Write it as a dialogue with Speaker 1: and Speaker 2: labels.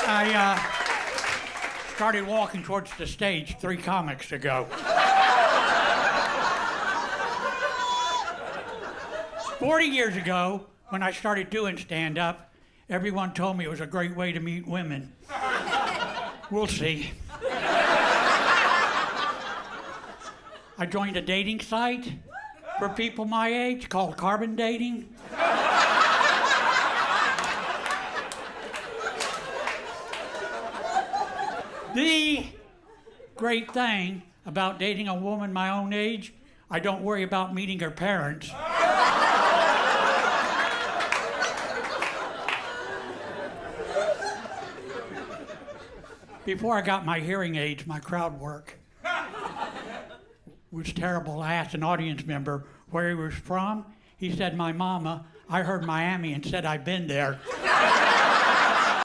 Speaker 1: I started walking towards the stage 3 comics ago. 40 years ago, when I started doing stand-up, everyone told me it was a great way to meet women. We'll see. I joined a dating site for people my age called Carbon Dating. The great thing about dating a woman my own age, I don't worry about meeting her parents. Before I got my hearing aids, my crowd work was terrible. I asked an audience member where he was from. He said, my mama. I heard Miami and said, I've been there.